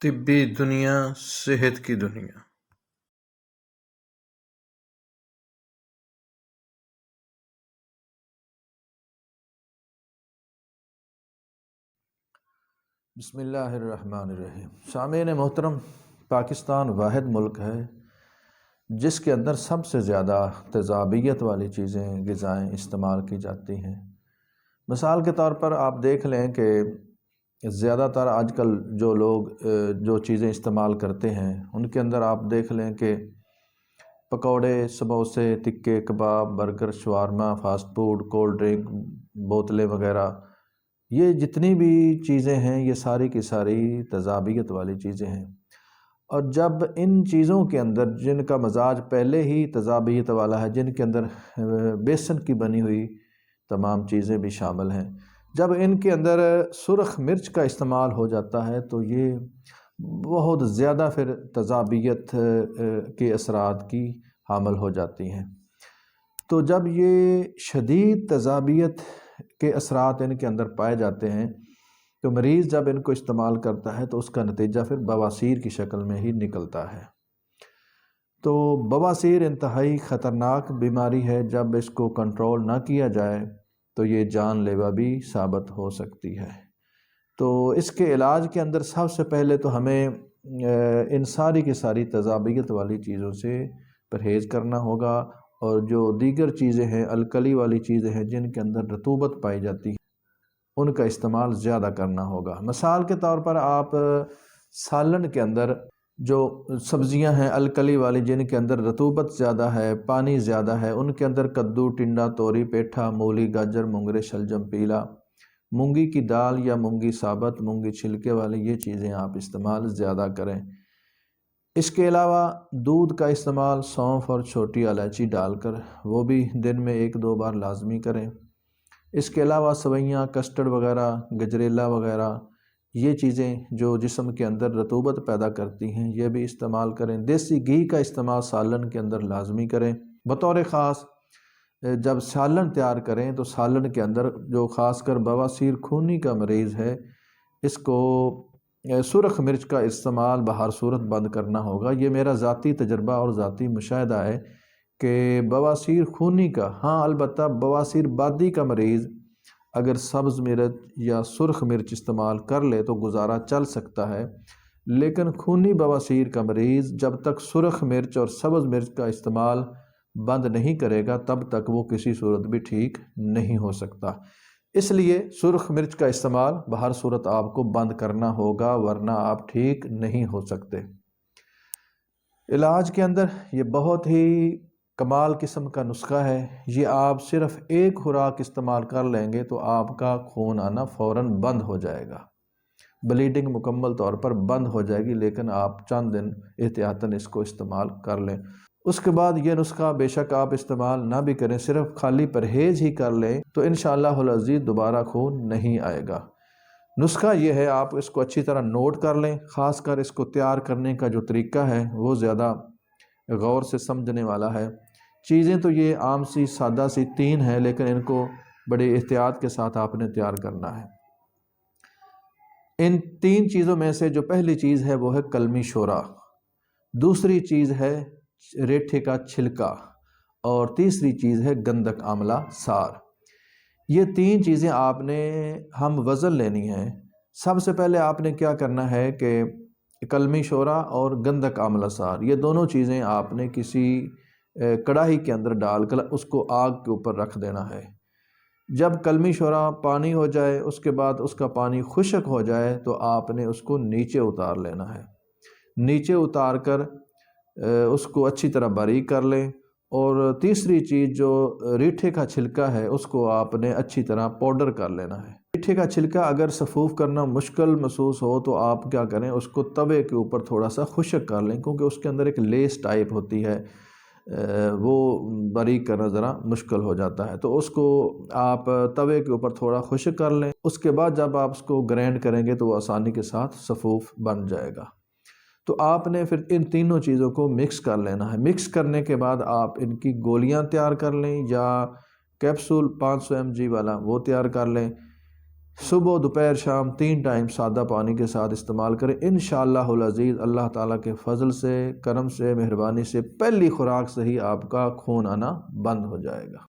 طبی دنیا، صحت کی دنیا۔ بسم اللہ الرحمن الرحیم۔ سامعین محترم، پاکستان واحد ملک ہے جس کے اندر سب سے زیادہ تیزابیت والی چیزیں، غذائیں استعمال کی جاتی ہیں۔ مثال کے طور پر آپ دیکھ لیں کہ زیادہ تر آج کل جو لوگ جو چیزیں استعمال کرتے ہیں ان کے اندر آپ دیکھ لیں کہ پکوڑے، سموسے، ٹکے، کباب، برگر، شوارما، فاسٹ فوڈ، کولڈ ڈرنک، بوتلیں وغیرہ، یہ جتنی بھی چیزیں ہیں یہ ساری کی ساری تیزابیت والی چیزیں ہیں۔ اور جب ان چیزوں کے اندر جن کا مزاج پہلے ہی تیزابیت والا ہے، جن کے اندر بیسن کی بنی ہوئی تمام چیزیں بھی شامل ہیں، جب ان کے اندر سرخ مرچ کا استعمال ہو جاتا ہے تو یہ بہت زیادہ پھر تیزابیت کے اثرات کی حامل ہو جاتی ہیں۔ تو جب یہ شدید تیزابیت کے اثرات ان کے اندر پائے جاتے ہیں تو مریض جب ان کو استعمال کرتا ہے تو اس کا نتیجہ پھر بواسیر کی شکل میں ہی نکلتا ہے۔ تو بواسیر انتہائی خطرناک بیماری ہے، جب اس کو کنٹرول نہ کیا جائے تو یہ جان لیوا بھی ثابت ہو سکتی ہے۔ تو اس کے علاج کے اندر سب سے پہلے تو ہمیں ان ساری کی ساری تیزابیت والی چیزوں سے پرہیز کرنا ہوگا، اور جو دیگر چیزیں ہیں، الکلی والی چیزیں ہیں جن کے اندر رطوبت پائی جاتی ہے، ان کا استعمال زیادہ کرنا ہوگا۔ مثال کے طور پر آپ سالن کے اندر جو سبزیاں ہیں الکلی والی، جن کے اندر رطوبت زیادہ ہے، پانی زیادہ ہے، ان کے اندر کدو، ٹنڈا، توری، پیٹھا، مولی، گاجر، مونگرے، شلجم، پیلا، مونگی کی دال یا مونگی ثابت، مونگی چھلکے والی، یہ چیزیں آپ استعمال زیادہ کریں۔ اس کے علاوہ دودھ کا استعمال سونف اور چھوٹی الائچی ڈال کر وہ بھی دن میں 1-2 بار لازمی کریں۔ اس کے علاوہ سوئیاں، کسٹرڈ وغیرہ، گجریلا وغیرہ، یہ چیزیں جو جسم کے اندر رطوبت پیدا کرتی ہیں یہ بھی استعمال کریں۔ دیسی گھی کا استعمال سالن کے اندر لازمی کریں۔ بطور خاص جب سالن تیار کریں تو سالن کے اندر جو خاص کر بواسیر خونی کا مریض ہے، اس کو سرخ مرچ کا استعمال بہر صورت بند کرنا ہوگا۔ یہ میرا ذاتی تجربہ اور ذاتی مشاہدہ ہے کہ بواسیر خونی کا، ہاں البتہ بواسیر بادی کا مریض اگر سبز مرچ یا سرخ مرچ استعمال کر لے تو گزارا چل سکتا ہے، لیکن خونی بواسیر کا مریض جب تک سرخ مرچ اور سبز مرچ کا استعمال بند نہیں کرے گا تب تک وہ کسی صورت بھی ٹھیک نہیں ہو سکتا۔ اس لیے سرخ مرچ کا استعمال بہر صورت آپ کو بند کرنا ہوگا، ورنہ آپ ٹھیک نہیں ہو سکتے۔ علاج کے اندر یہ بہت ہی کمال قسم کا نسخہ ہے۔ یہ آپ صرف ایک خوراک استعمال کر لیں گے تو آپ کا خون آنا فوراً بند ہو جائے گا، بلیڈنگ مکمل طور پر بند ہو جائے گی، لیکن آپ چند دن احتیاطاً اس کو استعمال کر لیں۔ اس کے بعد یہ نسخہ بے شک آپ استعمال نہ بھی کریں، صرف خالی پرہیز ہی کر لیں تو انشاءاللہ العزیز دوبارہ خون نہیں آئے گا۔ نسخہ یہ ہے، آپ اس کو اچھی طرح نوٹ کر لیں۔ خاص کر اس کو تیار کرنے کا جو طریقہ ہے وہ زیادہ غور سے سمجھنے والا ہے۔ چیزیں تو یہ عام سی سادہ سی 3 ہیں، لیکن ان کو بڑے احتیاط کے ساتھ آپ نے تیار کرنا ہے۔ ان 3 چیزوں میں سے جو پہلی چیز ہے وہ ہے کلمی شورا، دوسری چیز ہے ریٹھے کا چھلکا، اور تیسری چیز ہے گندک آملہ سار۔ یہ 3 چیزیں آپ نے ہم وزن لینی ہیں۔ سب سے پہلے آپ نے کیا کرنا ہے کہ کلمی شورا اور گندک آملہ سار، یہ دونوں چیزیں آپ نے کسی کڑاہی کے اندر ڈال کر اس کو آگ کے اوپر رکھ دینا ہے۔ جب کلمی شورا پانی ہو جائے، اس کے بعد اس کا پانی خشک ہو جائے تو آپ نے اس کو نیچے اتار لینا ہے۔ نیچے اتار کر اس کو اچھی طرح باریک کر لیں، اور تیسری چیز جو ریٹھے کا چھلکا ہے اس کو آپ نے اچھی طرح پاؤڈر کر لینا ہے۔ ریٹھے کا چھلکا اگر سفوف کرنا مشکل محسوس ہو تو آپ کیا کریں، اس کو توے کے اوپر تھوڑا سا خشک کر لیں، کیونکہ اس کے اندر ایک لیس ٹائپ ہوتی ہے، وہ باریک کرنا ذرا مشکل ہو جاتا ہے، تو اس کو آپ توے کے اوپر تھوڑا خشک کر لیں۔ اس کے بعد جب آپ اس کو گرینڈ کریں گے تو وہ آسانی کے ساتھ سفوف بن جائے گا۔ تو آپ نے پھر ان تینوں چیزوں کو مکس کر لینا ہے۔ مکس کرنے کے بعد آپ ان کی گولیاں تیار کر لیں، یا کیپسول 500 mg والا وہ تیار کر لیں۔ صبح دوپہر شام 3 ٹائم سادہ پانی کے ساتھ استعمال کریں، انشاءاللہ العزیز اللہ تعالیٰ کے فضل سے، کرم سے، مہربانی سے پہلی خوراک سے ہی آپ کا خون آنا بند ہو جائے گا۔